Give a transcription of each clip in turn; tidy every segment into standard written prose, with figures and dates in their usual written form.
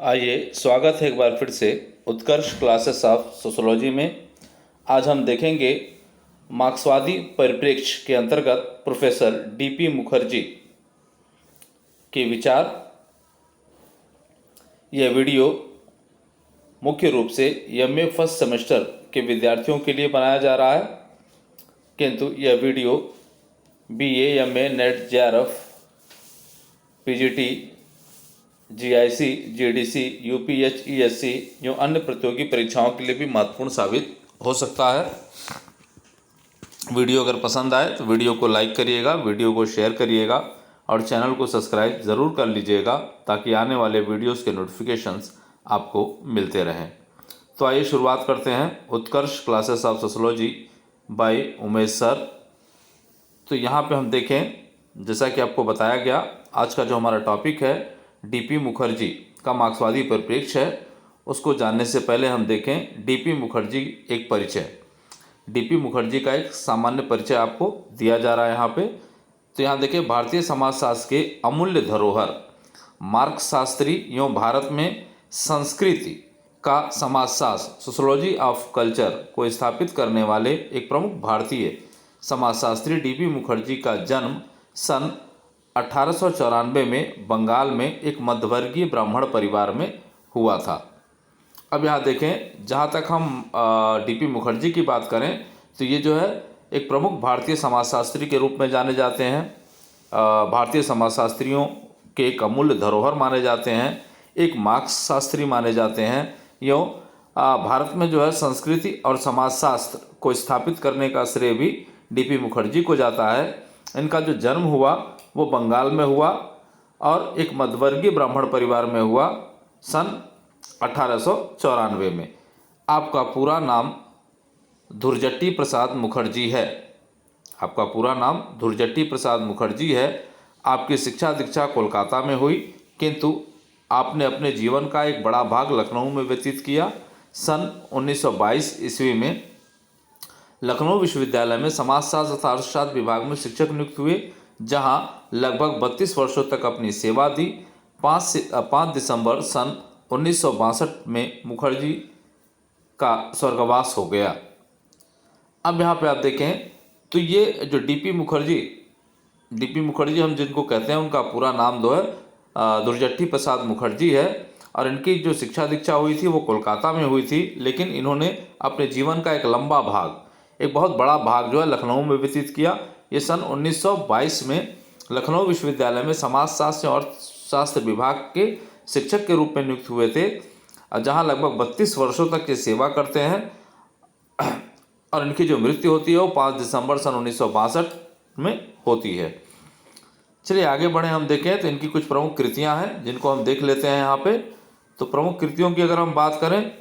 आइए, स्वागत है एक बार फिर से उत्कर्ष क्लासेस ऑफ सोशोलॉजी में। आज हम देखेंगे मार्क्सवादी परिप्रेक्ष्य के अंतर्गत प्रोफेसर डीपी मुखर्जी के विचार। यह वीडियो मुख्य रूप से एमए फर्स्ट सेमेस्टर के विद्यार्थियों के लिए बनाया जा रहा है, किंतु यह video BA, MA, NET, JRF, PGT, GIC, GDC, UPHESC जो अन्य प्रतियोगी परीक्षाओं के लिए भी महत्वपूर्ण साबित हो सकता है। वीडियो अगर पसंद आए तो वीडियो को लाइक करिएगा, वीडियो को शेयर करिएगा और चैनल को सब्सक्राइब ज़रूर कर लीजिएगा ताकि आने वाले वीडियोस के नोटिफिकेशंस आपको मिलते रहें। तो आइए शुरुआत करते हैं। Utkarsh classes of sociology by Umesh sir. तो यहाँ पे हम देखें, जैसा कि आपको बताया गया, आज का जो हमारा टॉपिक है डीपी मुखर्जी का मार्क्सवादी परिप्रेक्ष्य है। उसको जानने से पहले हम देखें डीपी मुखर्जी एक परिचय। डीपी मुखर्जी का एक सामान्य परिचय आपको दिया जा रहा है यहाँ पे। तो यहाँ देखिए, भारतीय समाजशास्त्र के अमूल्य धरोहर मार्क्स शास्त्री एवं भारत में संस्कृति का समाजशास्त्र सोशोलॉजी ऑफ कल्चर को स्थापित करने वाले एक प्रमुख भारतीय समाजशास्त्री डीपी मुखर्जी का जन्म सन 1894 में बंगाल में एक मध्यवर्गीय ब्राह्मण परिवार में हुआ था। अब यहाँ देखें, जहाँ तक हम डीपी मुखर्जी की बात करें तो ये जो है एक प्रमुख भारतीय समाजशास्त्री के रूप में जाने जाते हैं। भारतीय समाजशास्त्रियों के एक अमूल्य धरोहर माने जाते हैं, एक मार्क्स शास्त्री माने जाते हैं। यूँ भारत में जो है संस्कृति और समाजशास्त्र को स्थापित करने का श्रेय भी डीपी मुखर्जी को जाता है। इनका जो जन्म हुआ वो बंगाल में हुआ और एक मध्यवर्गीय ब्राह्मण परिवार में हुआ सन 1894 में। आपका पूरा नाम धुरजट्टी प्रसाद मुखर्जी है। आपका पूरा नाम धुरजट्टी प्रसाद मुखर्जी है। आपकी शिक्षा दीक्षा कोलकाता में हुई, किंतु आपने अपने जीवन का एक बड़ा भाग लखनऊ में व्यतीत किया। सन 1922 ईस्वी में लखनऊ विश्वविद्यालय में समाजशास्त्र तथा अर्थशास्त्र विभाग में शिक्षक नियुक्त हुए, जहां लगभग 32 वर्षों तक अपनी सेवा दी। 5 दिसंबर सन 1962 में मुखर्जी का स्वर्गवास हो गया। अब यहाँ पे आप देखें तो ये जो डीपी मुखर्जी हम जिनको कहते हैं, उनका पूरा नाम जो है धुरजट्टी प्रसाद मुखर्जी है। और इनकी जो शिक्षा दीक्षा हुई थी वो कोलकाता में हुई थी, लेकिन इन्होंने अपने जीवन का एक लंबा भाग, एक बहुत बड़ा भाग जो है लखनऊ में व्यतीत किया। ये सन 1922 में लखनऊ विश्वविद्यालय में समाजशास्त्र और अर्थशास्त्र विभाग के शिक्षक के रूप में नियुक्त हुए थे, जहां लगभग 32 वर्षों तक ये सेवा करते हैं। और इनकी जो मृत्यु होती है वो 5 दिसंबर सन 1962 में होती है। चलिए आगे बढ़े, हम देखें तो इनकी कुछ प्रमुख कृतियां हैं जिनको हम देख लेते हैं यहाँ पे। तो प्रमुख कृतियों की अगर हम बात करें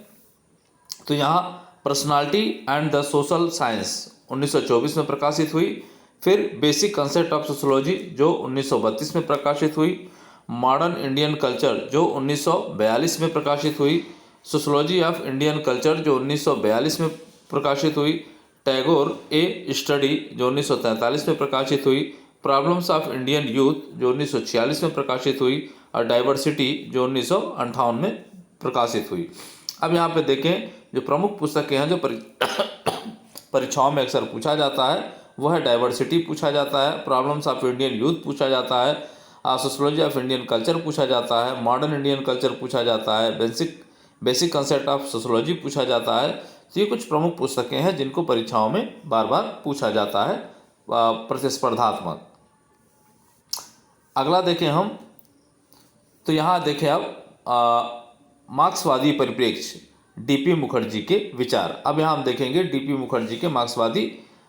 तो यहाँ personality and the social science 1924 में प्रकाशित हुई। फिर बेसिक कंसेप्ट ऑफ सोशोलॉजी जो 1932 में प्रकाशित हुई। मॉडर्न इंडियन कल्चर जो 1942 में प्रकाशित हुई। सोशोलॉजी ऑफ इंडियन कल्चर जो 1942 में प्रकाशित हुई। टैगोर ए स्टडी जो 1943 में प्रकाशित हुई। प्रॉब्लम्स ऑफ इंडियन यूथ जो 1946 में प्रकाशित हुई। और डाइवर्सिटी जो 1958 में प्रकाशित हुई। अब यहाँ पे देखें, जो प्रमुख पुस्तकें हैं जो परीक्षाओं में अक्सर पूछा जाता है वो है डाइवर्सिटी पूछा जाता है, प्रॉब्लम्स ऑफ इंडियन यूथ पूछा जाता है, सोशोलॉजी ऑफ इंडियन कल्चर पूछा जाता है, मॉडर्न इंडियन कल्चर पूछा जाता है, बेसिक कंसेप्ट ऑफ सोशोलॉजी पूछा जाता है। तो ये कुछ प्रमुख पुस्तकें हैं जिनको परीक्षाओं में बार बार पूछा जाता है प्रतिस्पर्धात्मक। अगला देखें हम, तो यहाँ देखें अब मार्क्सवादी परिप्रेक्ष्य डीपी मुखर्जी के विचार। अब यहाँ हम देखेंगे डीपी मुखर्जी के मार्क्सवादी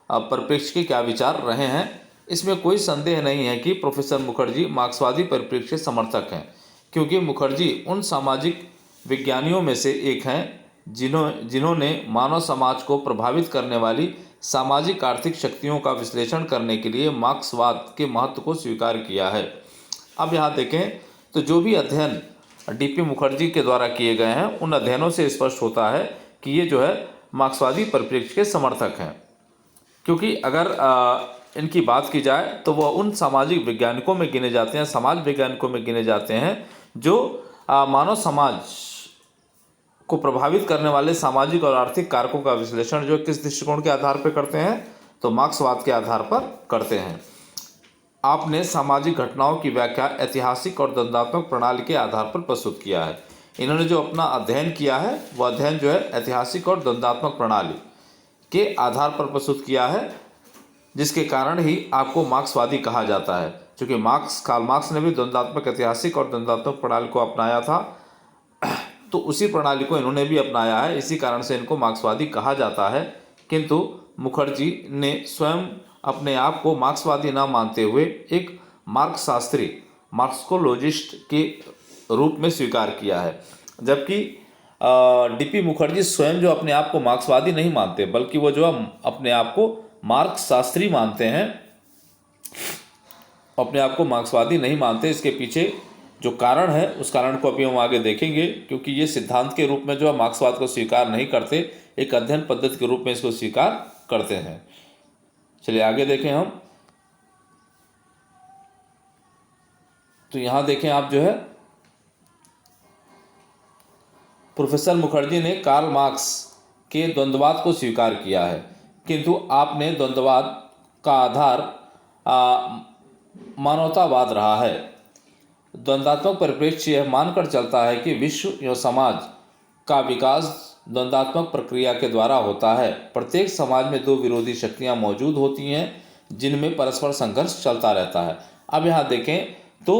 परिप्रेक्ष्य के क्या विचार रहे हैं। इसमें कोई संदेह नहीं है कि प्रोफेसर मुखर्जी मार्क्सवादी परिप्रेक्ष्य के समर्थक हैं, क्योंकि मुखर्जी उन सामाजिक विज्ञानियों में से एक हैं जिन्होंने मानव समाज को प्रभावित करने वाली सामाजिक आर्थिक शक्तियों का विश्लेषण करने के लिए मार्क्सवाद के महत्व को स्वीकार किया है। अब यहाँ देखें तो जो भी अध्ययन डीपी मुखर्जी के द्वारा किए गए हैं उन अध्ययनों से स्पष्ट होता है कि ये जो है मार्क्सवादी परिप्रेक्ष्य के समर्थक हैं, क्योंकि अगर इनकी बात की जाए तो वह उन सामाजिक वैज्ञानिकों में गिने जाते हैं, समाज वैज्ञानिकों में गिने जाते हैं जो मानव समाज को प्रभावित करने वाले सामाजिक और आर्थिक कारकों का विश्लेषण जो किस दृष्टिकोण के आधार पर करते हैं, तो मार्क्सवाद के आधार पर करते हैं। आपने सामाजिक घटनाओं की व्याख्या ऐतिहासिक और द्वंद्वात्मक प्रणाली के आधार पर प्रस्तुत किया है। इन्होंने जो अपना अध्ययन किया है वह अध्ययन जो है ऐतिहासिक और द्वंद्वात्मक प्रणाली के आधार पर प्रस्तुत किया है, जिसके कारण ही आपको मार्क्सवादी कहा जाता है। क्योंकि कार्ल मार्क्स ने भी द्वंद्वात्मक ऐतिहासिक और द्वंद्वात्मक प्रणाली को अपनाया था, तो उसी प्रणाली को इन्होंने भी अपनाया है, इसी कारण से इनको मार्क्सवादी कहा जाता है। किंतु मुखर्जी ने स्वयं अपने आप को मार्क्सवादी न मानते हुए एक मार्क्सशास्त्री मार्क्सोलॉजिस्ट के रूप में स्वीकार किया है। जबकि डीपी मुखर्जी स्वयं जो अपने आप को मार्क्सवादी नहीं मानते, बल्कि वो जो अपने आप को मार्क्सशास्त्री मानते हैं, अपने आप को मार्क्सवादी नहीं मानते। इसके पीछे जो कारण है उस कारण को अभी हम आगे देखेंगे, क्योंकि ये सिद्धांत के रूप में जो है मार्क्सवाद को स्वीकार नहीं करते, एक अध्ययन पद्धति के रूप में इसको स्वीकार करते हैं। चलिए आगे देखें हम। तो यहाँ देखें आप जो है प्रोफेसर मुखर्जी ने कार्ल मार्क्स के द्वंद्ववाद को स्वीकार किया है, किंतु आपने द्वंद्ववाद का आधार मानवतावाद रहा है। द्वंद्वात्मक परिप्रेक्ष्य यह मानकर चलता है कि विश्व एवं समाज का विकास द्वंद्वात्मक प्रक्रिया के द्वारा होता है। प्रत्येक समाज में दो विरोधी शक्तियां मौजूद होती हैं, जिनमें परस्पर संघर्ष चलता रहता है। अब यहाँ देखें तो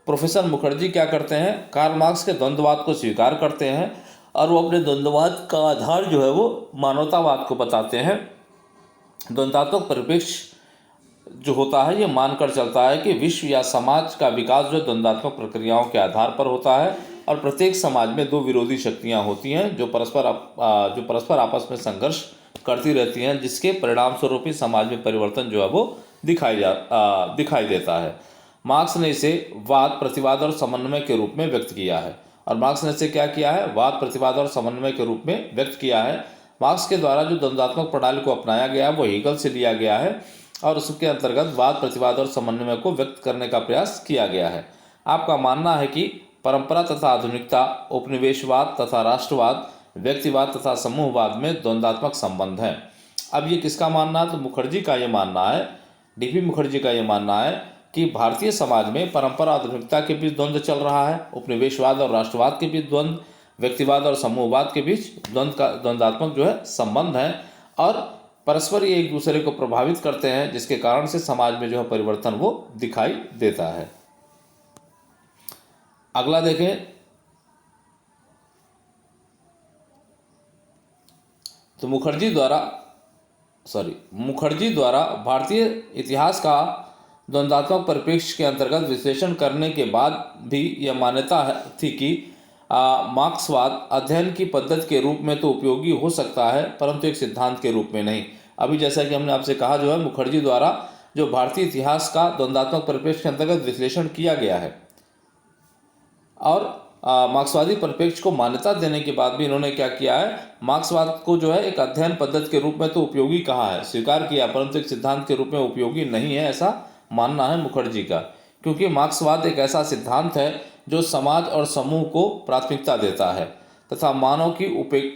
प्रोफेसर मुखर्जी क्या करते हैं, कार्ल मार्क्स के द्वंद्ववाद को स्वीकार करते हैं और वो अपने द्वंद्ववाद का आधार जो है वो मानवतावाद को बताते हैं। द्वंद्वात्मक परिप्रेक्ष्य जो होता है ये मानकर चलता है कि विश्व या समाज का विकास जो द्वंद्वात्मक प्रक्रियाओं के आधार पर होता है और प्रत्येक समाज में दो विरोधी शक्तियां होती हैं जो परस्पर आपस में संघर्ष करती रहती हैं, जिसके परिणाम स्वरूप ही समाज में परिवर्तन जो है वो दिखाई देता है। मार्क्स ने इसे वाद, प्रतिवाद और समन्वय के रूप में व्यक्त किया है। और मार्क्स ने इसे क्या किया है, वाद, प्रतिवाद और समन्वय के रूप में व्यक्त किया है। मार्क्स के द्वारा जो द्वंद्वात्मक प्रणाली को अपनाया गया है वो हेगल से लिया गया है और उसके अंतर्गत वाद, प्रतिवाद और समन्वय को व्यक्त करने का प्रयास किया गया है। आपका मानना है कि परंपरा तथा आधुनिकता, उपनिवेशवाद तथा राष्ट्रवाद, व्यक्तिवाद तथा समूहवाद में द्वंद्वात्मक संबंध है। अब ये किसका मानना है, तो मुखर्जी का ये मानना है, डीपी मुखर्जी का ये मानना है कि भारतीय समाज में परंपरा आधुनिकता के बीच द्वंद्व चल रहा है, उपनिवेशवाद और राष्ट्रवाद के बीच द्वंद्व, व्यक्तिवाद और समूहवाद के बीच द्वंद्वात्मक जो है संबंध है और परस्पर ये एक दूसरे को प्रभावित करते हैं, जिसके कारण से समाज में जो है परिवर्तन वो दिखाई देता है। अगला देखें तो मुखर्जी द्वारा भारतीय इतिहास का द्वंद्वात्मक परिप्रेक्ष्य के अंतर्गत विश्लेषण करने के बाद भी यह मान्यता थी कि मार्क्सवाद अध्ययन की पद्धति के रूप में तो उपयोगी हो सकता है, परंतु एक सिद्धांत के रूप में नहीं। अभी जैसा कि हमने आपसे कहा जो है मुखर्जी द्वारा जो भारतीय इतिहास का द्वंद्वात्मक परिप्रेक्ष्य के अंतर्गत विश्लेषण किया गया है और मार्क्सवादी परिप्रेक्ष्य को मान्यता देने के बाद भी इन्होंने क्या किया है, मार्क्सवाद को जो है एक अध्ययन पद्धति के रूप में तो उपयोगी कहा है, स्वीकार किया, परंतु एक सिद्धांत के रूप में उपयोगी नहीं है, ऐसा मानना है मुखर्जी का। क्योंकि मार्क्सवाद एक ऐसा सिद्धांत है जो समाज और समूह को प्राथमिकता देता है तथा मानव की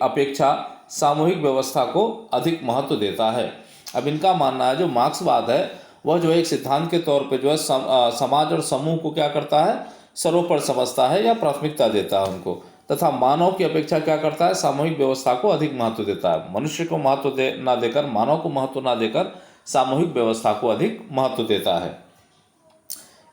अपेक्षा सामूहिक व्यवस्था को अधिक महत्व देता है। अब इनका मानना है जो मार्क्सवाद है वह जो है एक सिद्धांत के तौर पे जो है समाज और समूह को क्या करता है, सर्वोपरि समझता है या प्राथमिकता देता है उनको, तथा मानव की अपेक्षा क्या करता है, सामूहिक व्यवस्था को अधिक महत्व देता है। मनुष्य को महत्व ना देकर, मानव को महत्व ना देकर सामूहिक व्यवस्था को अधिक महत्व देता है।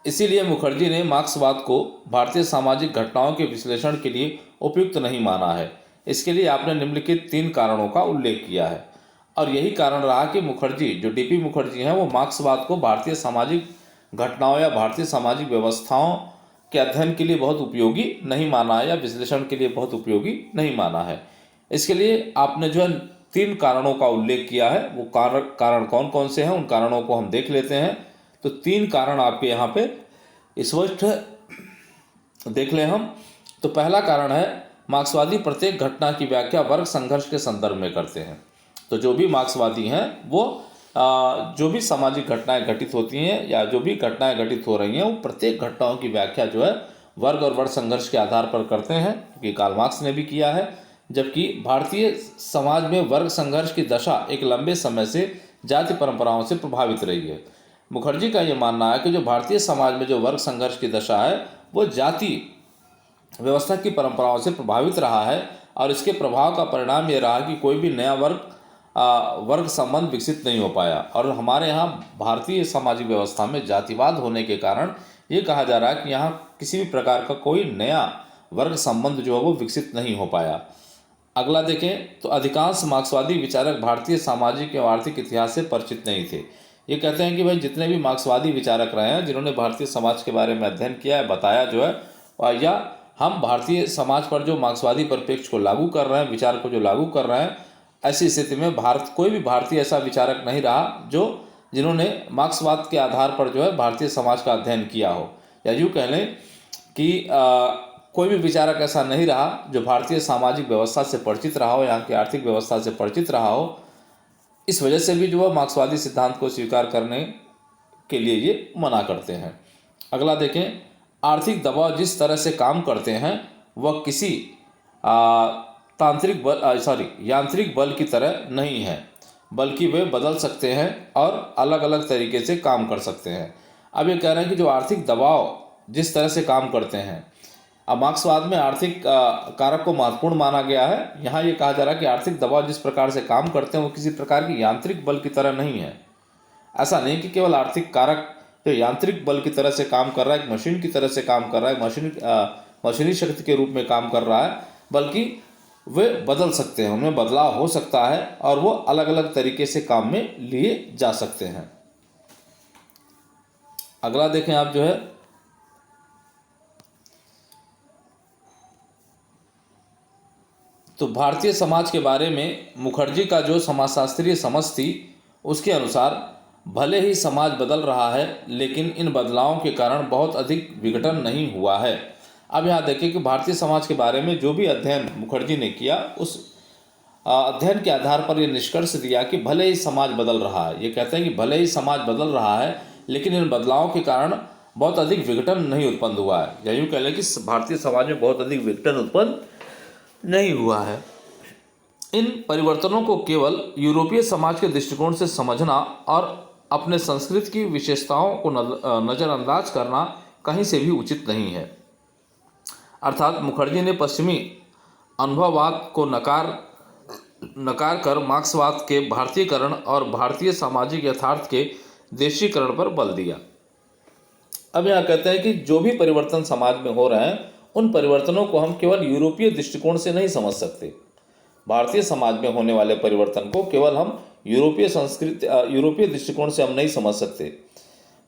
इसीलिए मुखर्जी ने मार्क्सवाद को भारतीय सामाजिक घटनाओं के विश्लेषण के लिए उपयुक्त नहीं माना है। इसके लिए आपने निम्नलिखित 3 कारणों का उल्लेख किया है और यही कारण रहा कि मुखर्जी जो डीपी मुखर्जी हैं वो मार्क्सवाद को भारतीय सामाजिक घटनाओं या भारतीय सामाजिक व्यवस्थाओं के अध्ययन के लिए बहुत उपयोगी नहीं माना है या विश्लेषण के लिए बहुत उपयोगी नहीं माना है। इसके लिए आपने जो है 3 कारणों का उल्लेख किया है। वो कारण कौन कौन से हैं उन कारणों को हम देख लेते हैं। तो 3 कारण आपके यहाँ पे स्पष्ट देख लें हम। तो पहला कारण है मार्क्सवादी प्रत्येक घटना की व्याख्या वर्ग संघर्ष के संदर्भ में करते हैं। तो जो भी मार्क्सवादी हैं वो जो भी सामाजिक घटनाएं घटित होती हैं या जो भी घटनाएं घटित हो रही हैं वो प्रत्येक घटनाओं की व्याख्या जो है वर्ग और वर्ग संघर्ष के आधार पर करते हैं, क्योंकि कार्ल मार्क्स ने भी किया है। जबकि भारतीय समाज में वर्ग संघर्ष की दशा एक लंबे समय से जाति परंपराओं से प्रभावित रही है। मुखर्जी का ये मानना है कि जो भारतीय समाज में जो वर्ग संघर्ष की दशा है वो जाति व्यवस्था की परंपराओं से प्रभावित रहा है, और इसके प्रभाव का परिणाम ये रहा कि कोई भी नया वर्ग संबंध विकसित नहीं हो पाया। और हमारे यहाँ भारतीय सामाजिक व्यवस्था में जातिवाद होने के कारण ये कहा जा रहा है कि यहाँ किसी भी प्रकार का कोई नया वर्ग संबंध जो है वो विकसित नहीं हो पाया। अगला देखें तो अधिकांश मार्क्सवादी विचारक भारतीय सामाजिक एवं आर्थिक इतिहास से परिचित नहीं थे। ये कहते हैं कि भाई जितने भी मार्क्सवादी विचारक रहे हैं, जिन्होंने भारतीय समाज के बारे में अध्ययन किया है, बताया जो है, या हम भारतीय समाज पर जो मार्क्सवादी परिप्रेक्ष्य को लागू कर रहे हैं, विचार को जो लागू कर रहे हैं, ऐसी स्थिति में कोई भी भारतीय ऐसा विचारक नहीं रहा जिन्होंने मार्क्सवाद के आधार पर जो है भारतीय समाज का अध्ययन किया हो, या यूँ कह लें कि कोई भी विचारक ऐसा नहीं रहा जो भारतीय सामाजिक व्यवस्था से परिचित रहा हो, यहाँ की आर्थिक व्यवस्था से परिचित रहा हो। इस वजह से भी जो है मार्क्सवादी सिद्धांत को स्वीकार करने के लिए ये मना करते हैं। अगला देखें, आर्थिक दबाव जिस तरह से काम करते हैं वह किसी यांत्रिक बल की तरह नहीं है, बल्कि वे बदल सकते हैं और अलग अलग तरीके से काम कर सकते हैं। अब ये कह रहे हैं कि जो आर्थिक दबाव जिस तरह से काम करते हैं, अब मार्क्सवाद में आर्थिक कारक को महत्वपूर्ण माना गया है। यहाँ ये कहा जा रहा है कि आर्थिक दबाव जिस प्रकार से काम करते हैं वो किसी प्रकार की यांत्रिक बल की तरह नहीं है। ऐसा नहीं कि केवल आर्थिक कारक जो यांत्रिक बल की तरह से काम कर रहा है, एक मशीन की तरह से काम कर रहा है, मशीनी शक्ति के रूप में काम कर रहा है, बल्कि वे बदल सकते हैं, उनमें बदलाव हो सकता है और वो अलग अलग तरीके से काम में लिए जा सकते हैं। अगला देखें आप जो है, तो भारतीय समाज के बारे में मुखर्जी का जो समाजशास्त्रीय समझ थी उसके अनुसार भले ही समाज बदल रहा है, लेकिन इन बदलावों के कारण बहुत अधिक विघटन नहीं हुआ है। अब यहाँ देखें कि भारतीय समाज के बारे में जो भी अध्ययन मुखर्जी ने किया, उस अध्ययन के आधार पर ये निष्कर्ष दिया कि भले ही समाज बदल रहा है, ये कहते हैं कि भले ही समाज बदल रहा है, लेकिन इन बदलावों के कारण बहुत अधिक विघटन नहीं उत्पन्न हुआ है, या यूँ कह लें कि भारतीय समाज में बहुत अधिक विघटन उत्पन्न नहीं हुआ है। इन परिवर्तनों को केवल यूरोपीय समाज के दृष्टिकोण से समझना और अपने संस्कृति की विशेषताओं को नज़रअंदाज करना कहीं से भी उचित नहीं है। अर्थात मुखर्जी ने पश्चिमी अनुभववाद को नकार कर मार्क्सवाद के भारतीयकरण और भारतीय सामाजिक यथार्थ के देशीकरण पर बल दिया। अब यहाँ कहते हैं कि जो भी परिवर्तन समाज में हो रहे हैं, उन परिवर्तनों को हम केवल यूरोपीय दृष्टिकोण से नहीं समझ सकते। भारतीय समाज में होने वाले परिवर्तन को केवल हम यूरोपीय दृष्टिकोण से हम नहीं समझ सकते,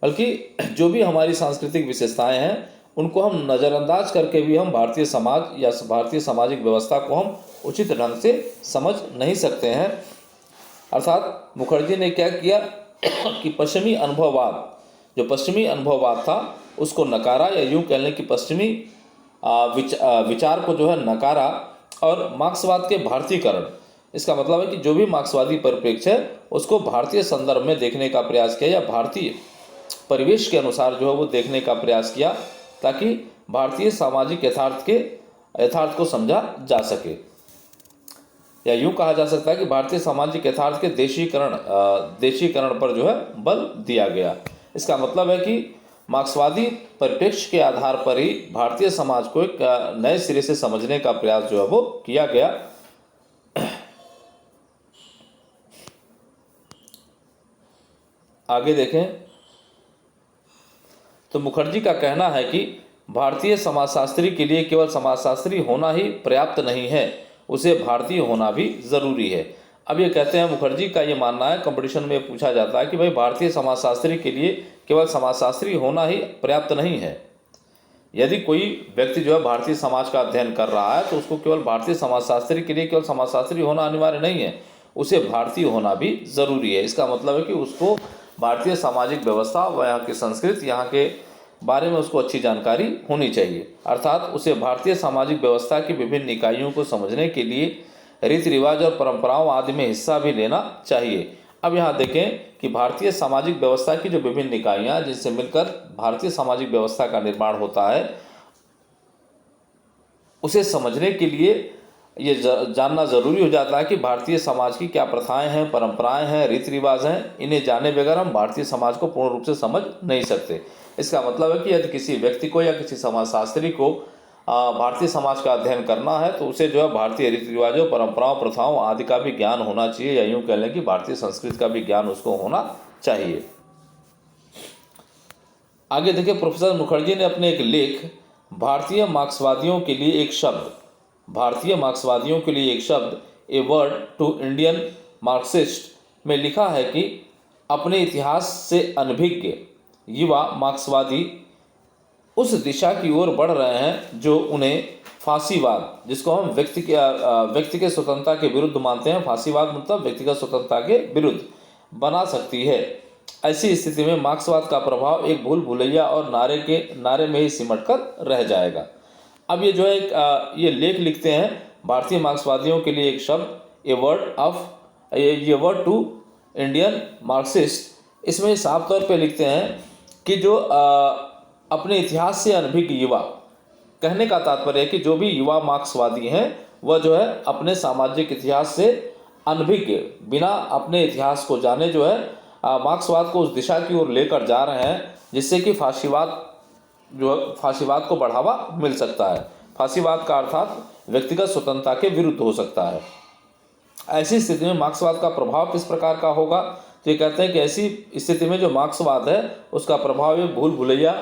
बल्कि जो भी हमारी सांस्कृतिक विशेषताएं हैं उनको हम नज़रअंदाज करके भी हम भारतीय समाज या भारतीय सामाजिक व्यवस्था को हम उचित ढंग से समझ नहीं सकते हैं। अर्थात मुखर्जी ने क्या किया कि पश्चिमी अनुभववाद था उसको नकारा, या यूँ कह लें कि पश्चिमी विचार को जो है नकारा, और मार्क्सवाद के भारतीयकरण, इसका मतलब है कि जो भी मार्क्सवादी परिप्रेक्ष्य है उसको भारतीय संदर्भ में देखने का प्रयास किया, या भारतीय परिवेश के अनुसार जो है वो देखने का प्रयास किया, ताकि भारतीय सामाजिक यथार्थ को समझा जा सके। या यूँ कहा जा सकता है कि भारतीय सामाजिक यथार्थ के देशीकरण पर जो है बल दिया गया। इसका मतलब है कि मार्क्सवादी परिप्रेक्ष्य के आधार पर ही भारतीय समाज को एक नए सिरे से समझने का प्रयास जो है वो किया गया। आगे देखें तो मुखर्जी का कहना है कि भारतीय समाजशास्त्री के लिए केवल समाजशास्त्री होना ही पर्याप्त नहीं है, उसे भारतीय होना भी ज़रूरी है। अब ये कहते हैं, मुखर्जी का ये मानना है, कंपटीशन में पूछा जाता है कि भाई भारतीय समाजशास्त्री के लिए केवल समाजशास्त्री होना ही पर्याप्त नहीं है। यदि कोई व्यक्ति जो है भारतीय समाज का अध्ययन कर रहा है तो उसको केवल भारतीय समाजशास्त्री के लिए केवल समाजशास्त्री होना अनिवार्य नहीं है, उसे भारतीय होना भी ज़रूरी है। इसका मतलब है कि उसको भारतीय सामाजिक व्यवस्था व यहाँ की संस्कृति, यहाँ के बारे में उसको अच्छी जानकारी होनी चाहिए। अर्थात उसे भारतीय सामाजिक व्यवस्था की विभिन्न इकाइयों को समझने के लिए रीति रिवाज और परंपराओं आदि में हिस्सा भी लेना चाहिए। अब यहाँ देखें कि भारतीय सामाजिक व्यवस्था की जो विभिन्न इकाइयाँ जिनसे मिलकर भारतीय सामाजिक व्यवस्था का निर्माण होता है, उसे समझने के लिए ये जानना ज़रूरी हो जाता है कि भारतीय समाज की क्या प्रथाएं हैं, परंपराएं हैं, रीति रिवाज हैं। इन्हें जाने बगैर हम भारतीय समाज को पूर्ण रूप से समझ नहीं सकते। इसका मतलब है कि यदि किसी व्यक्ति को या किसी समाजशास्त्री को भारतीय समाज का अध्ययन करना है तो उसे जो है भारतीय रीति रिवाजों, परंपराओं, प्रथाओं आदि का भी ज्ञान होना चाहिए, या यूँ कह लें कि भारतीय संस्कृति का भी ज्ञान उसको होना चाहिए। आगे देखिए, प्रोफेसर मुखर्जी ने अपने एक लेख भारतीय मार्क्सवादियों के लिए एक शब्द a word to Indian Marxist में लिखा है कि अपने इतिहास से अनभिज्ञ युवा मार्क्सवादी उस दिशा की ओर बढ़ रहे हैं जो उन्हें फांसीवाद, जिसको हम व्यक्ति के स्वतंत्रता के विरुद्ध मानते हैं, फांसीवाद मतलब व्यक्तिगत स्वतंत्रता के विरुद्ध बना सकती है। ऐसी स्थिति में मार्क्सवाद का प्रभाव एक भूल भुलैया और नारे में ही सिमट कर रह जाएगा। अब ये जो है ये लेख लिखते हैं भारतीय मार्क्सवादियों के लिए एक शब्द a word to Indian Marxist. इसमें साफ तौर पे लिखते हैं कि जो अपने इतिहास से अनभिज्ञ युवा, कहने का तात्पर्य है कि जो भी युवा मार्क्सवादी हैं वह जो है अपने सामाजिक इतिहास से अनभिज्ञ, बिना अपने इतिहास को जाने जो है मार्क्सवाद को उस दिशा की ओर लेकर जा रहे हैं जिससे कि फांसीवाद को बढ़ावा मिल सकता है। फांसीवाद का अर्थात व्यक्तिगत स्वतंत्रता के विरुद्ध हो सकता है। ऐसी स्थिति में मार्क्सवाद का प्रभाव किस प्रकार का होगा? तो ये कहते हैं कि ऐसी स्थिति में जो मार्क्सवाद है उसका प्रभाव ये भूल भुलैया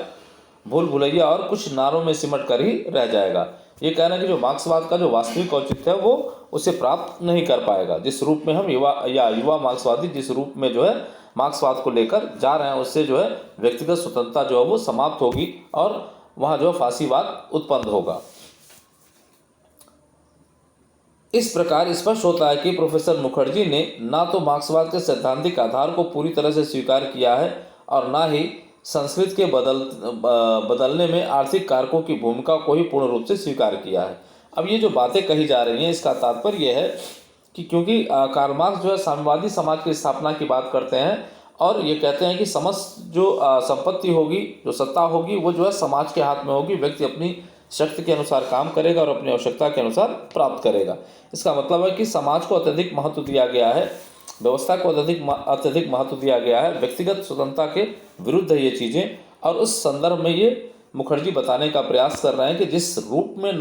और कुछ नारों में सिमट कर ही रह जाएगा। ये कहना है कि जो मार्क्सवाद का जो वास्तविक औचित्य है वो उसे प्राप्त नहीं कर पाएगा। जिस रूप में हम युवा मार्क्सवादी जिस रूप में जो है मार्क्सवाद को लेकर जा रहे हैं उससे जो है व्यक्तिगत स्वतंत्रता जो है वो समाप्त होगी और वहाँ जो है फांसीवाद उत्पन्न होगा। इस प्रकार स्पष्ट होता है कि प्रोफेसर मुखर्जी ने ना तो मार्क्सवाद के सैद्धांतिक आधार को पूरी तरह से स्वीकार किया है और ना ही संस्कृति के बदलने में आर्थिक कारकों की भूमिका को ही पूर्ण रूप से स्वीकार किया है। अब ये जो बातें कही जा रही हैं इसका तात्पर्य यह है कि क्योंकि कार्ल मार्क्स जो है साम्यवादी समाज की स्थापना की बात करते हैं और ये कहते हैं कि समस्त जो संपत्ति होगी, जो सत्ता होगी वो जो है समाज के हाथ में होगी। व्यक्ति अपनी शक्ति के अनुसार काम करेगा और अपनी आवश्यकता के अनुसार प्राप्त करेगा। इसका मतलब है कि समाज को अत्यधिक महत्व दिया गया है, व्यवस्था को अत्यधिक महत्व दिया गया है। व्यक्तिगत स्वतंत्रता के विरुद्ध है ये चीज़ें। और उस संदर्भ में ये मुखर्जी बताने का प्रयास कर रहे हैं कि जिस रूप में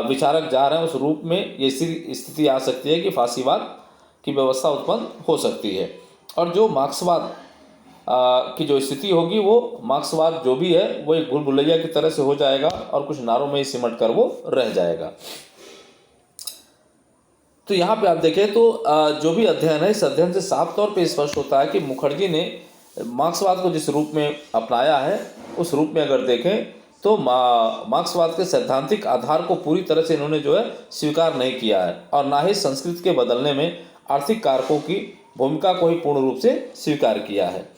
विचारक जा रहे हैं उस रूप में ये स्थिति आ सकती है कि फांसीवाद की व्यवस्था उत्पन्न हो सकती है। और जो मार्क्सवाद की जो स्थिति होगी वो मार्क्सवाद जो भी है वो एक भूल भुलैया की तरह से हो जाएगा और कुछ नारों में ही सिमट कर वो रह जाएगा। तो यहाँ पे आप देखें तो जो भी अध्ययन है इस अध्ययन से साफ तौर पे स्पष्ट होता है कि मुखर्जी ने मार्क्सवाद को जिस रूप में अपनाया है उस रूप में अगर देखें तो मार्क्सवाद के सैद्धांतिक आधार को पूरी तरह से इन्होंने जो है स्वीकार नहीं किया है और ना ही संस्कृति के बदलने में आर्थिक कारकों की भूमिका को ही पूर्ण रूप से स्वीकार किया है।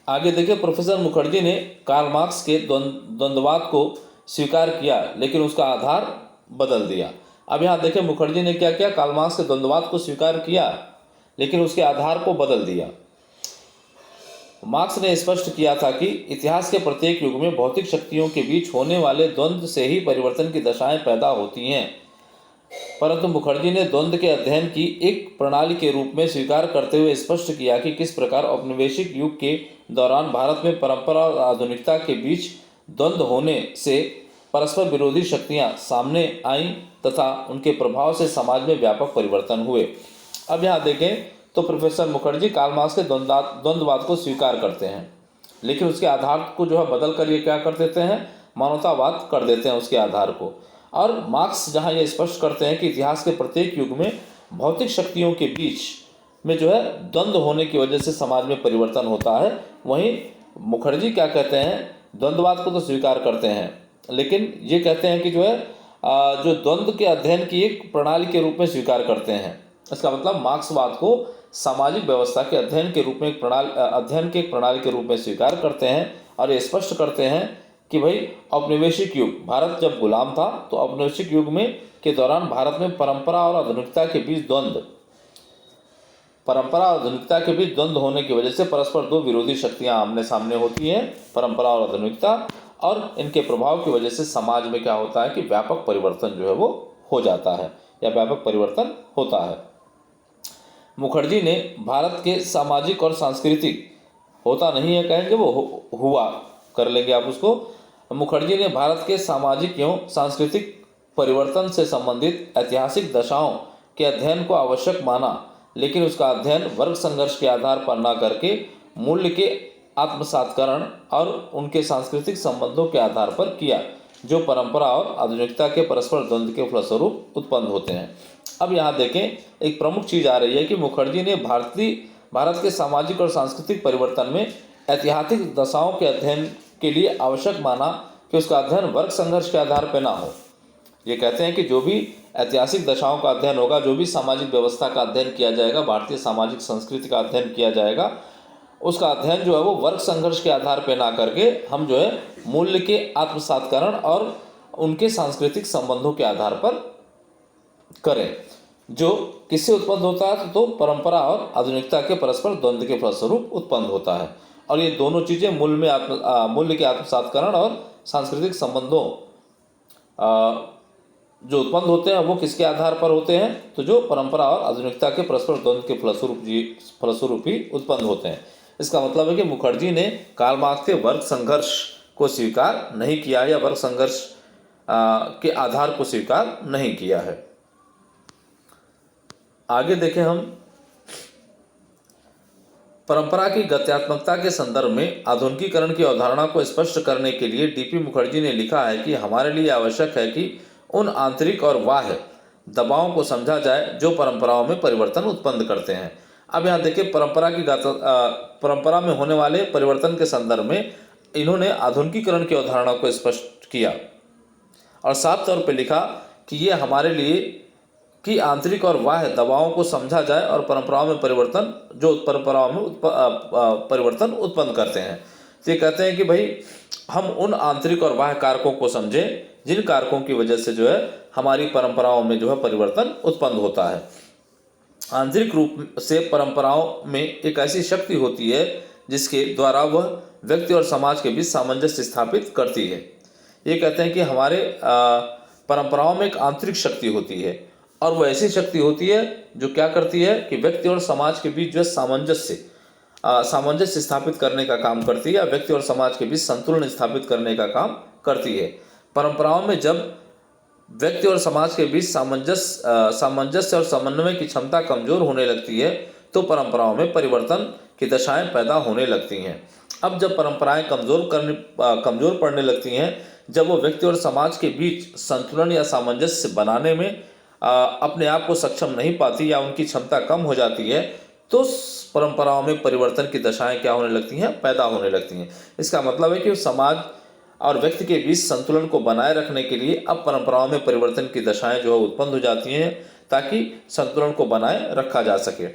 आगे देखिए, प्रोफेसर मुखर्जी ने कार्ल मार्क्स के द्वंद्ववाद को स्वीकार किया लेकिन उसका आधार बदल दिया। अब यहाँ देखें मुखर्जी ने क्या किया, कार्ल मार्क्स के द्वंद्ववाद को स्वीकार किया लेकिन उसके आधार को बदल दिया। मार्क्स ने स्पष्ट किया था कि इतिहास के प्रत्येक युग में भौतिक शक्तियों के बीच होने वाले द्वंद्व से ही परिवर्तन की दशाएं पैदा होती हैं, परंतु मुखर्जी ने द्वंद्व के अध्ययन की एक प्रणाली के रूप में स्वीकार करते हुए स्पष्ट किया कि किस प्रकार औपनिवेशिक युग के दौरान भारत में परंपरा और आधुनिकता के बीच द्वंद्व होने से परस्पर विरोधी शक्तियां सामने आईं तथा उनके प्रभाव से समाज में व्यापक परिवर्तन हुए। अब यहाँ देखें तो प्रोफेसर मुखर्जी कार्ल मार्क्स के द्वंद्ववाद को स्वीकार करते हैं लेकिन उसके आधार को जो है बदल कर ये क्या कर देते हैं, मानवतावाद कर देते हैं उसके आधार को। और मार्क्स जहाँ ये स्पष्ट करते हैं कि इतिहास के प्रत्येक युग में भौतिक शक्तियों के बीच में जो है द्वंद्व होने की वजह से समाज में परिवर्तन होता है, वहीं मुखर्जी क्या कहते हैं, द्वंद्ववाद को तो स्वीकार करते हैं लेकिन ये कहते हैं कि जो है जो द्वंद्व के अध्ययन की एक प्रणाली के रूप में स्वीकार करते हैं। इसका मतलब मार्क्सवाद को सामाजिक व्यवस्था के अध्ययन के रूप में एक प्रणाली के रूप में स्वीकार करते हैं और ये स्पष्ट करते हैं कि भाई औपनिवेशिक युग, भारत जब गुलाम था तो औपनिवेशिक युग में के दौरान भारत में परंपरा और आधुनिकता के बीच द्वंद्व होने की वजह से परस्पर दो विरोधी शक्तियां आमने सामने होती हैं, परंपरा और आधुनिकता। और इनके प्रभाव की वजह से समाज में क्या होता है कि व्यापक परिवर्तन जो है वो हो जाता है या व्यापक परिवर्तन होता है। मुखर्जी ने भारत के सामाजिक और सांस्कृतिक, होता नहीं है कहेंगे वो हुआ कर लेंगे आप उसको, मुखर्जी ने भारत के सामाजिक एवं सांस्कृतिक परिवर्तन से संबंधित ऐतिहासिक दशाओं के अध्ययन को आवश्यक माना, लेकिन उसका अध्ययन वर्ग संघर्ष के आधार पर न करके मूल्य के आत्मसात्करण और उनके सांस्कृतिक संबंधों के आधार पर किया, जो परंपरा और आधुनिकता के परस्पर द्वंद्व के फलस्वरूप उत्पन्न होते हैं। अब यहाँ देखें, एक प्रमुख चीज आ रही है कि मुखर्जी ने भारत के सामाजिक और सांस्कृतिक परिवर्तन में ऐतिहासिक दशाओं के अध्ययन के लिए आवश्यक माना कि उसका अध्ययन वर्ग संघर्ष के आधार पर ना हो। ये कहते हैं कि जो भी ऐतिहासिक दशाओं का अध्ययन होगा, जो भी सामाजिक व्यवस्था का अध्ययन किया जाएगा, भारतीय सामाजिक संस्कृति का अध्ययन किया जाएगा, उसका अध्ययन जो है वो वर्ग संघर्ष के आधार पर ना करके हम जो है मूल्य के आत्मसात्करण और उनके सांस्कृतिक संबंधों के आधार पर करें, जो किससे उत्पन्न होता है तो परंपरा और आधुनिकता के परस्पर द्वंद्व के फलस्वरूप उत्पन्न होता है। और ये दोनों चीजें मूल्य के आत्मसात्करण और सांस्कृतिक संबंधों जो उत्पन्न होते हैं वो किसके आधार पर होते हैं, तो जो परंपरा और आधुनिकता के परस्पर द्वंद्व के फलस्वरूप ही उत्पन्न होते हैं। इसका मतलब है कि मुखर्जी ने कार्ल मार्क्स के वर्ग संघर्ष को स्वीकार नहीं किया या वर्ग संघर्ष के आधार को स्वीकार नहीं किया है। आगे देखें हम, परंपरा की गत्यात्मकता के संदर्भ में आधुनिकीकरण की अवधारणा को स्पष्ट करने के लिए डीपी मुखर्जी ने लिखा है कि हमारे लिए आवश्यक है कि उन आंतरिक और बाह्य दबावों को समझा जाए जो परंपराओं में परिवर्तन उत्पन्न करते हैं। अब यहाँ देखिए, परंपरा में होने वाले परिवर्तन के संदर्भ में इन्होंने आधुनिकीकरण की अवधारणा को स्पष्ट किया और साफ तौर पर लिखा कि ये हमारे लिए कि आंतरिक और बाह्य दबावों को समझा जाए और परंपराओं में परिवर्तन परिवर्तन उत्पन्न करते हैं। तो ये कहते हैं कि भाई हम उन आंतरिक और बाह्य कारकों को समझें जिन कारकों की वजह से जो है हमारी परंपराओं में जो है परिवर्तन उत्पन्न होता है। आंतरिक रूप से परंपराओं में एक ऐसी शक्ति होती है जिसके द्वारा वह व्यक्ति और समाज के बीच सामंजस्य स्थापित करती है। ये कहते हैं कि हमारे परंपराओं में एक आंतरिक शक्ति होती है और वह ऐसी शक्ति होती है जो क्या करती है कि व्यक्ति और समाज के बीच जो सामंजस्य स्थापित करने का काम करती है या व्यक्ति और समाज के बीच संतुलन स्थापित करने का काम करती है। परंपराओं में जब व्यक्ति और समाज के बीच सामंजस्य और समन्वय की क्षमता कमजोर होने लगती है तो परंपराओं में परिवर्तन की दशाएं पैदा होने लगती हैं। अब जब परंपराएं कमजोर पड़ने लगती हैं, जब वो व्यक्ति और समाज के बीच संतुलन या सामंजस्य बनाने में अपने आप को सक्षम नहीं पाती या उनकी क्षमता कम हो जाती है, तो परंपराओं में परिवर्तन की दशाएं क्या होने लगती हैं, पैदा होने लगती हैं। इसका मतलब है कि समाज और व्यक्ति के बीच संतुलन को बनाए रखने के लिए अब परंपराओं में परिवर्तन की दशाएं जो है उत्पन्न हो जाती हैं ताकि संतुलन को बनाए रखा जा सके।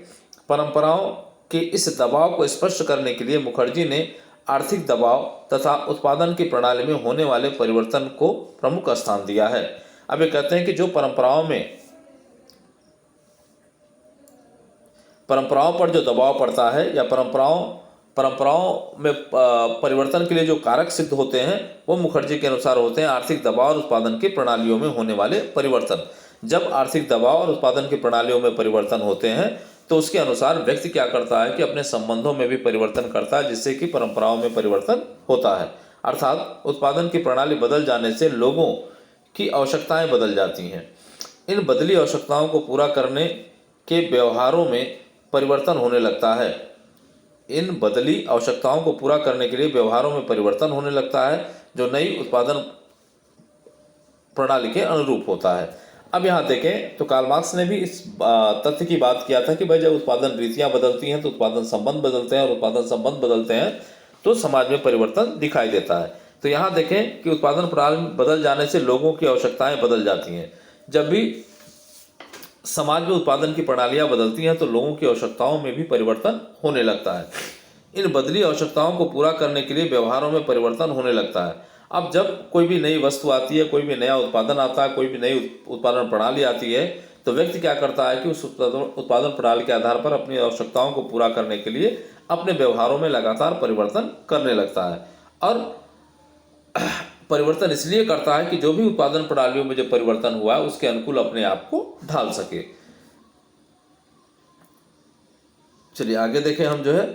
परंपराओं के इस दबाव को स्पष्ट करने के लिए मुखर्जी ने आर्थिक दबाव तथा उत्पादन की प्रणाली में होने वाले परिवर्तन को प्रमुख स्थान दिया है। अब ये कहते हैं कि जो परंपराओं पर जो दबाव पड़ता है या परंपराओं में परिवर्तन के लिए जो कारक सिद्ध होते हैं वो मुखर्जी के अनुसार होते हैं आर्थिक दबाव और उत्पादन की प्रणालियों में होने वाले परिवर्तन। जब आर्थिक दबाव और उत्पादन की प्रणालियों में परिवर्तन होते हैं तो उसके अनुसार व्यक्ति क्या करता है कि अपने संबंधों में भी परिवर्तन करता है, जिससे कि परंपराओं में परिवर्तन होता है। अर्थात उत्पादन की प्रणाली बदल जाने से लोगों की आवश्यकताएं बदल जाती हैं। इन बदली आवश्यकताओं को पूरा करने के व्यवहारों में परिवर्तन होने लगता है। इन बदली आवश्यकताओं को पूरा करने के लिए व्यवहारों में परिवर्तन होने लगता है जो नई उत्पादन प्रणाली के अनुरूप होता है। अब यहाँ देखें तो कार्ल मार्क्स ने भी इस तथ्य की बात किया था कि भाई जब उत्पादन रीतियां बदलती हैं तो उत्पादन संबंध बदलते हैं और उत्पादन संबंध बदलते हैं तो समाज में परिवर्तन दिखाई देता है। तो यहाँ देखें कि उत्पादन प्रणाली बदल जाने से लोगों की आवश्यकताएं बदल जाती हैं। जब भी समाज में उत्पादन की प्रणालियां बदलती हैं तो लोगों की आवश्यकताओं में भी परिवर्तन होने लगता है। इन बदली आवश्यकताओं को पूरा करने के लिए व्यवहारों में परिवर्तन होने लगता है। अब जब कोई भी नई वस्तु आती है, कोई भी नया उत्पादन आता है, कोई भी नई उत्पादन प्रणाली आती है तो व्यक्ति क्या करता है कि उस उत्पादन प्रणाली के आधार पर अपनी आवश्यकताओं को पूरा करने के लिए अपने व्यवहारों में लगातार परिवर्तन करने लगता है। और परिवर्तन इसलिए करता है कि जो भी उत्पादन प्रणालियों में जो परिवर्तन हुआ है उसके अनुकूल अपने आप को ढाल सके। चलिए आगे देखें हम जो है,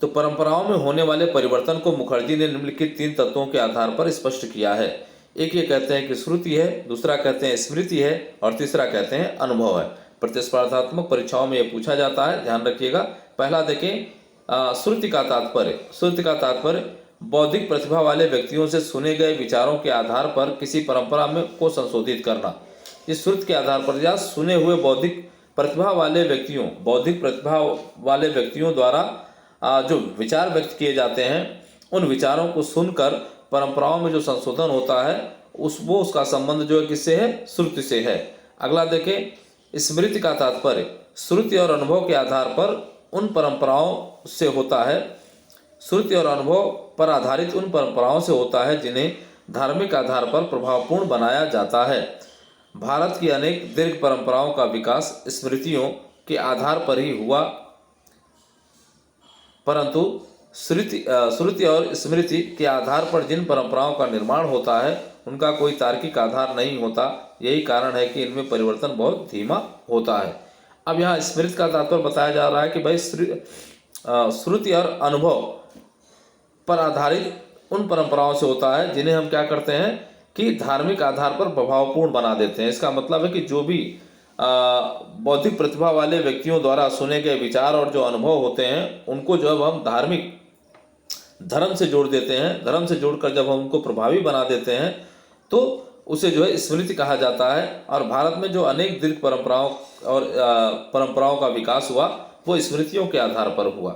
तो परंपराओं में होने वाले परिवर्तन को मुखर्जी ने निम्नलिखित 3 तत्वों के आधार पर स्पष्ट किया है। एक ये कहते हैं कि श्रुति है, दूसरा कहते हैं स्मृति है, और तीसरा कहते हैं अनुभव है। प्रतिस्पर्धात्मक परीक्षाओं में यह पूछा जाता है, ध्यान रखिएगा। पहला देखें, श्रुति का तात्पर्य। श्रुति का तात्पर्य बौद्धिक प्रतिभा वाले व्यक्तियों से सुने गए विचारों के आधार पर किसी परंपरा में को संशोधित करना। इस श्रुति के आधार पर या सुने हुए बौद्धिक प्रतिभा वाले व्यक्तियों द्वारा जो विचार व्यक्त किए जाते हैं, उन विचारों को सुनकर परंपराओं में जो संशोधन होता है उसका संबंध जो है किससे है? श्रुति से है। अगला देखें, स्मृति का तात्पर्य श्रुति और अनुभव के आधार पर उन परंपराओं से होता है, श्रुति और अनुभव पर आधारित उन परंपराओं से होता है जिन्हें धार्मिक आधार पर प्रभावपूर्ण बनाया जाता है। भारत की अनेक दीर्घ परंपराओं का विकास स्मृतियों के आधार पर ही हुआ, परंतु श्रुति और स्मृति के आधार पर जिन परंपराओं का निर्माण होता है उनका कोई तार्किक आधार नहीं होता। यही कारण है कि इनमें परिवर्तन बहुत धीमा होता है। अब यहाँ स्मृति का तात्पर्य बताया जा रहा है कि भाई श्रुति और अनुभव पर आधारित उन परंपराओं से होता है जिन्हें हम क्या करते हैं कि धार्मिक आधार पर प्रभावपूर्ण बना देते हैं। इसका मतलब है कि जो भी बौद्धिक प्रतिभा वाले व्यक्तियों द्वारा सुने गए विचार और जो अनुभव होते हैं उनको जब हम धार्मिक धर्म से जोड़ देते हैं, धर्म से जोड़कर जब हम उनको प्रभावी बना देते हैं तो उसे जो है स्मृति कहा जाता है। और भारत में जो अनेक दीर्घ परंपराओं का विकास हुआ वो स्मृतियों के आधार पर हुआ।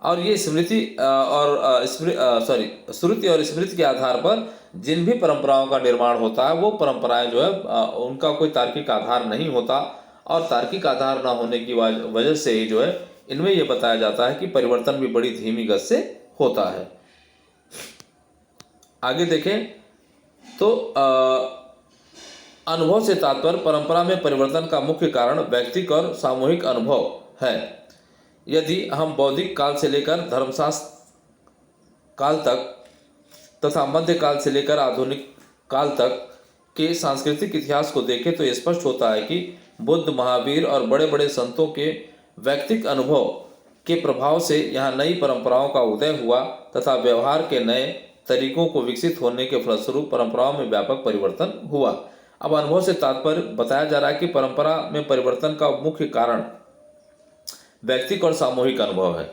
और ये श्रुति और स्मृति के आधार पर जिन भी परंपराओं का निर्माण होता है वो परंपराएं जो है उनका कोई तार्किक आधार नहीं होता, और तार्किक आधार न होने की वजह से ही जो है इनमें ये बताया जाता है कि परिवर्तन भी बड़ी धीमी गति से होता है। आगे देखें तो अनुभव से तात्पर्य परंपरा में परिवर्तन का मुख्य कारण व्यक्तिगत और सामूहिक अनुभव है। यदि हम बौद्धिक काल से लेकर धर्मशास्त्र काल तक तथा मध्यकाल से लेकर आधुनिक काल तक के सांस्कृतिक इतिहास को देखें तो यह स्पष्ट होता है कि बुद्ध, महावीर और बड़े बड़े संतों के व्यक्तिगत अनुभव के प्रभाव से यहाँ नई परंपराओं का उदय हुआ तथा व्यवहार के नए तरीकों को विकसित होने के फलस्वरूप परंपराओं में व्यापक परिवर्तन हुआ। अब अनुभव से तात्पर्य बताया जा रहा है कि परंपरा में परिवर्तन का मुख्य कारण व्यक्तिगत और सामूहिक अनुभव है।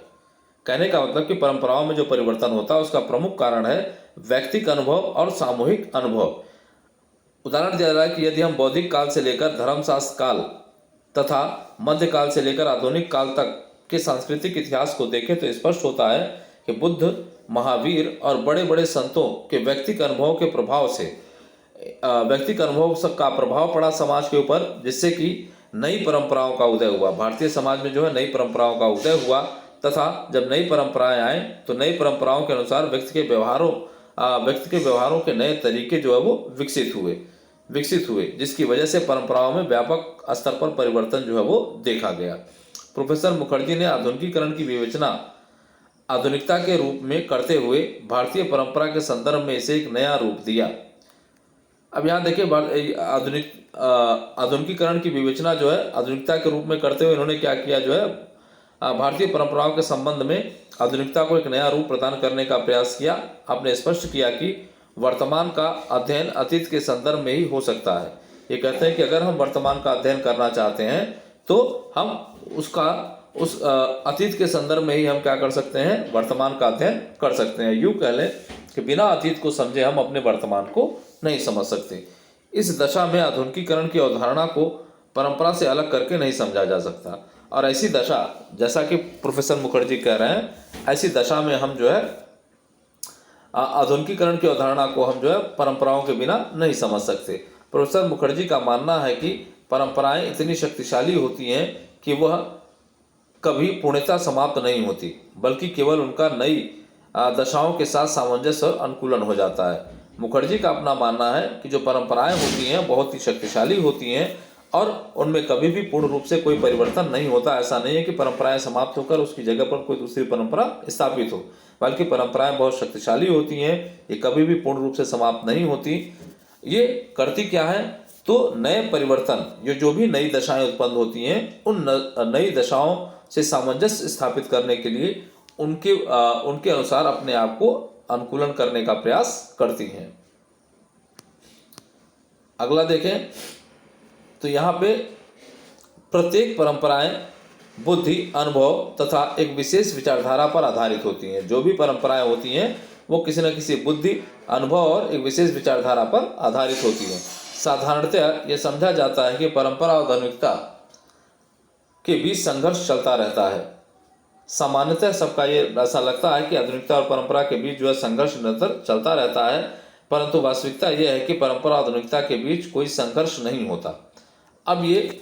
कहने का मतलब कि परंपराओं में जो परिवर्तन होता है उसका प्रमुख कारण है व्यक्तिगत अनुभव और सामूहिक अनुभव। उदाहरण दिया जा रहा है कि यदि हम बौद्धिक काल से लेकर धर्मशास्त्र काल तथा मध्यकाल से लेकर आधुनिक काल तक के सांस्कृतिक इतिहास को देखें तो स्पष्ट होता है कि बुद्ध, महावीर और बड़े बड़े संतों के व्यक्तिगत अनुभव के प्रभाव से व्यक्तिगत अनुभव का प्रभाव पड़ा समाज के ऊपर, जिससे कि नई परंपराओं का उदय हुआ। भारतीय समाज में जो है नई परंपराओं का उदय हुआ तथा जब नई परंपराएं आए तो नई परंपराओं के अनुसार व्यक्ति के व्यवहारों के नए तरीके जो है वो विकसित हुए, जिसकी वजह से परंपराओं में व्यापक स्तर पर परिवर्तन जो है वो देखा गया। प्रोफेसर मुखर्जी ने आधुनिकीकरण की विवेचना आधुनिकता के रूप में करते हुए भारतीय परंपरा के संदर्भ में इसे एक नया रूप दिया। अब यहाँ देखिए आधुनिकीकरण की विवेचना जो है आधुनिकता के रूप में करते हुए इन्होंने क्या किया, जो है भारतीय परंपराओं के संबंध में आधुनिकता को एक नया रूप प्रदान करने का प्रयास किया। आपने स्पष्ट किया कि वर्तमान का अध्ययन अतीत के संदर्भ में ही हो सकता है। ये कहते हैं कि अगर हम वर्तमान का अध्ययन करना चाहते हैं तो हम उस अतीत के संदर्भ में ही हम क्या कर सकते हैं, वर्तमान का अध्ययन कर सकते हैं। यूँ कह लें कि बिना अतीत को समझे हम अपने वर्तमान को नहीं समझ सकते। इस दशा में आधुनिकीकरण की अवधारणा को परंपरा से अलग करके नहीं समझा जा सकता, और ऐसी दशा, जैसा कि प्रोफेसर मुखर्जी कह रहे हैं, ऐसी दशा में हम जो है आधुनिकीकरण की अवधारणा को हम जो है परंपराओं के बिना नहीं समझ सकते। प्रोफेसर मुखर्जी का मानना है कि परंपराएं इतनी शक्तिशाली होती हैं कि वह कभी पूर्णतः समाप्त नहीं होती, बल्कि केवल उनका नई दशाओं के साथ सामंजस्य और अनुकूलन हो जाता है। मुखर्जी का अपना मानना है कि जो परंपराएं होती हैं बहुत ही शक्तिशाली होती हैं और उनमें कभी भी पूर्ण रूप से कोई परिवर्तन नहीं होता। ऐसा नहीं है कि परंपराएं समाप्त होकर उसकी जगह पर कोई दूसरी परंपरा स्थापित हो, बल्कि परंपराएं बहुत शक्तिशाली होती हैं, ये कभी भी पूर्ण रूप से समाप्त नहीं होती। ये करती क्या है, तो नए परिवर्तन, ये जो भी नई दशाएं उत्पन्न होती हैं, उन नई दशाओं से सामंजस्य स्थापित करने के लिए उनके अनुसार अपने आप को अनुकूलन करने का प्रयास करती हैं। अगला देखें तो यहाँ पे प्रत्येक परंपराएं बुद्धि, अनुभव तथा एक विशेष विचारधारा पर आधारित होती हैं। जो भी परंपराएं होती हैं वो किसी न किसी बुद्धि, अनुभव और एक विशेष विचारधारा पर आधारित होती हैं। साधारणतः यह समझा जाता है कि परंपरा और आधुनिकता के बीच संघर्ष चलता रहता है। सामान्यतः सबका ये ऐसा लगता है कि आधुनिकता और परंपरा के बीच जो है संघर्ष निरंतर चलता रहता है, परंतु वास्तविकता यह है कि परंपरा और आधुनिकता के बीच कोई संघर्ष नहीं होता। अब ये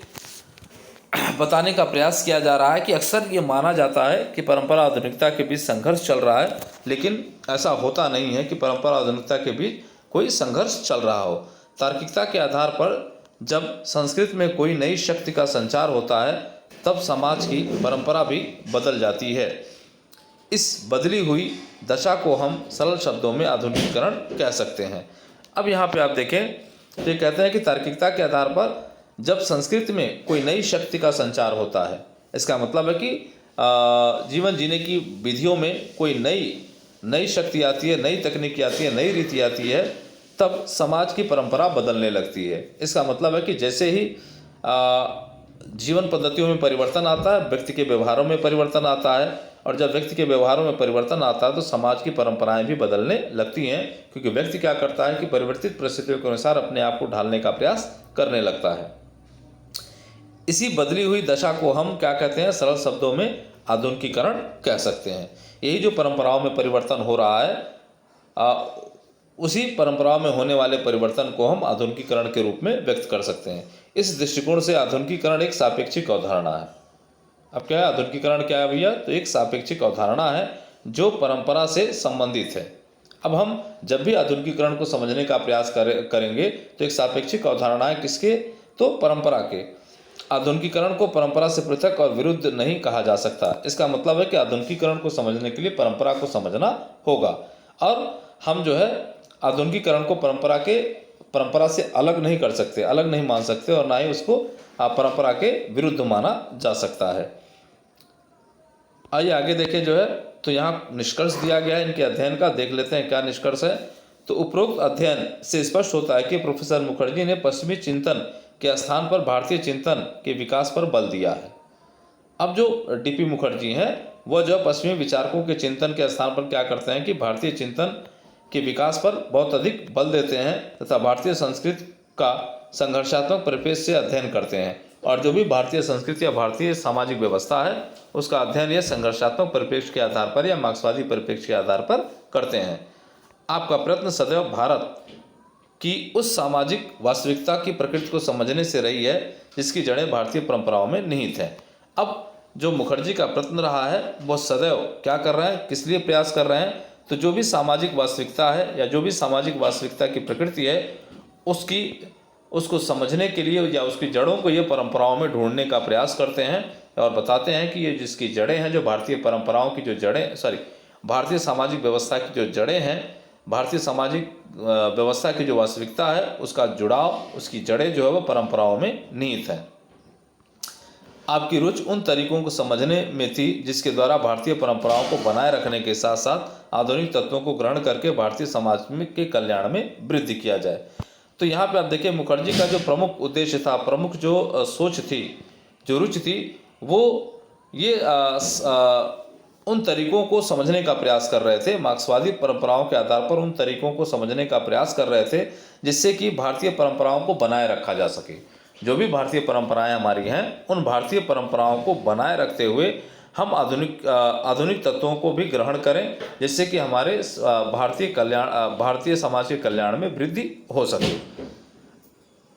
बताने का प्रयास किया जा रहा है कि अक्सर ये माना जाता है कि परंपरा और आधुनिकता के बीच संघर्ष चल रहा है, लेकिन ऐसा होता नहीं है कि परंपरा और आधुनिकता के बीच कोई संघर्ष चल रहा हो। तार्किकता के आधार पर जब संस्कृत में कोई नई शक्ति का संचार होता है, तब समाज की परंपरा भी बदल जाती है। इस बदली हुई दशा को हम सरल शब्दों में आधुनिकीकरण कह सकते हैं। अब यहाँ पे आप देखें तो ये कहते हैं कि तार्किकता के आधार पर जब संस्कृति में कोई नई शक्ति का संचार होता है, इसका मतलब है कि जीवन जीने की विधियों में कोई नई शक्ति आती है, नई तकनीकी आती है, नई रीति आती है, तब समाज की परंपरा बदलने लगती है। इसका मतलब है कि जैसे ही जीवन पद्धतियों में परिवर्तन आता है, व्यक्ति के व्यवहारों में परिवर्तन आता है, और जब व्यक्ति के व्यवहारों में परिवर्तन आता है तो समाज की परंपराएं भी बदलने लगती हैं, क्योंकि व्यक्ति क्या करता है कि परिवर्तित परिस्थितियों के अनुसार अपने आप को ढालने का प्रयास करने लगता है। इसी बदली हुई दशा को हम क्या कहते हैं, सरल शब्दों में आधुनिकीकरण कह सकते हैं। यही जो परंपराओं में परिवर्तन हो रहा है, उसी परंपराओं में होने वाले परिवर्तन को हम आधुनिकीकरण के रूप में व्यक्त कर सकते हैं। इस दृष्टिकोण से आधुनिकीकरण एक सापेक्षिक अवधारणा है। अब क्या है आधुनिकीकरण, क्या है भैया, तो एक सापेक्षिक अवधारणा है जो परंपरा से संबंधित है। अब हम जब भी आधुनिकीकरण को समझने का प्रयास करेंगे तो एक सापेक्षिक अवधारणा है किसके, तो परंपरा के। आधुनिकीकरण को परंपरा से पृथक और विरुद्ध नहीं कहा जा सकता। इसका मतलब है कि आधुनिकीकरण को समझने के लिए परंपरा को समझना होगा, और हम जो है आधुनिकीकरण को परंपरा से अलग नहीं कर सकते, अलग नहीं मान सकते, और ना ही उसको परंपरा के विरुद्ध माना जा सकता है। आइए आगे देखें जो है, तो यहाँ निष्कर्ष दिया गया है इनके अध्ययन का, देख लेते हैं क्या निष्कर्ष है। तो उपरोक्त अध्ययन से स्पष्ट होता है कि प्रोफेसर मुखर्जी ने पश्चिमी चिंतन के स्थान पर भारतीय चिंतन के विकास पर बल दिया है। अब जो डीपी मुखर्जी हैं वह जो पश्चिमी विचारकों के चिंतन के स्थान पर क्या करते हैं कि भारतीय चिंतन के विकास पर बहुत अधिक बल देते हैं तथा भारतीय संस्कृति का संघर्षात्मक परिपेक्ष से अध्ययन करते हैं। और जो भी भारतीय संस्कृति या भारतीय सामाजिक व्यवस्था है उसका अध्ययन ये संघर्षात्मक परिप्रेक्ष्य के आधार पर या मार्क्सवादी परिप्रेक्ष्य के आधार पर करते हैं। आपका प्रयत्न सदैव भारत की उस सामाजिक वास्तविकता की प्रकृति को समझने से रही है जिसकी जड़ें भारतीय परंपराओं में निहित हैं। अब जो मुखर्जी का प्रयत्न रहा है वो सदैव क्या कर रहे हैं, किस लिए प्रयास कर रहे हैं, तो जो भी सामाजिक वास्तविकता है या जो भी सामाजिक वास्तविकता की प्रकृति है उसको समझने के लिए या उसकी जड़ों को ये परंपराओं में ढूंढने का प्रयास करते हैं और बताते हैं कि ये जिसकी जड़ें हैं, जो भारतीय परंपराओं की जो जड़ें भारतीय सामाजिक व्यवस्था की जो जड़ें हैं, भारतीय सामाजिक व्यवस्था की जो वास्तविकता है उसका जुड़ाव, उसकी जड़ें जो है वो परंपराओं में निहित है। आपकी रुचि उन तरीकों को समझने में थी जिसके द्वारा भारतीय परंपराओं को बनाए रखने के साथ साथ आधुनिक तत्वों को ग्रहण करके भारतीय समाज के कल्याण में वृद्धि किया जाए। तो यहाँ पे आप देखिए मुखर्जी का जो प्रमुख उद्देश्य था, प्रमुख जो सोच थी, जो रुचि थी, वो ये उन तरीकों को समझने का प्रयास कर रहे थे, मार्क्सवादी परंपराओं के आधार पर उन तरीकों को समझने का प्रयास कर रहे थे जिससे कि भारतीय परंपराओं को बनाए रखा जा सके। जो भी भारतीय परंपराएं हमारी हैं उन भारतीय परंपराओं को बनाए रखते हुए हम आधुनिक तत्वों को भी ग्रहण करें जिससे कि हमारे भारतीय समाज के कल्याण में वृद्धि हो सके।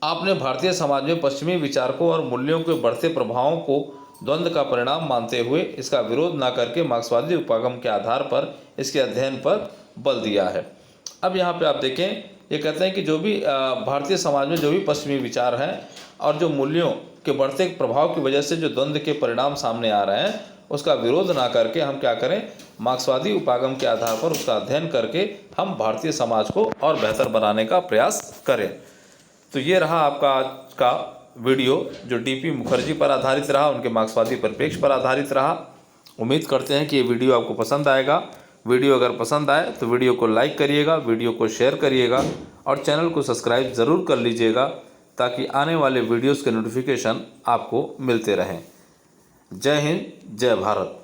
आपने भारतीय समाज में पश्चिमी विचारकों और मूल्यों के बढ़ते प्रभावों को द्वंद्व का परिणाम मानते हुए इसका विरोध न करके मार्क्सवादी उपागम के आधार पर इसके अध्ययन पर बल दिया है। अब यहाँ पे आप देखें ये कहते हैं कि जो भी भारतीय समाज में जो भी पश्चिमी विचार हैं और जो मूल्यों के बढ़ते प्रभाव की वजह से जो द्वंद्व के परिणाम सामने आ रहे हैं, उसका विरोध ना करके हम क्या करें, मार्क्सवादी उपागम के आधार पर उसका अध्ययन करके हम भारतीय समाज को और बेहतर बनाने का प्रयास करें। तो ये रहा आपका आज का वीडियो जो डीपी मुखर्जी पर आधारित रहा, उनके मार्क्सवादी परिप्रेक्ष्य पर आधारित रहा। उम्मीद करते हैं कि ये वीडियो आपको पसंद आएगा। वीडियो अगर पसंद आए तो वीडियो को लाइक करिएगा, वीडियो को शेयर करिएगा और चैनल को सब्सक्राइब ज़रूर कर लीजिएगा ताकि आने वाले वीडियोस के नोटिफिकेशन आपको मिलते रहें। जय हिंद, जय भारत।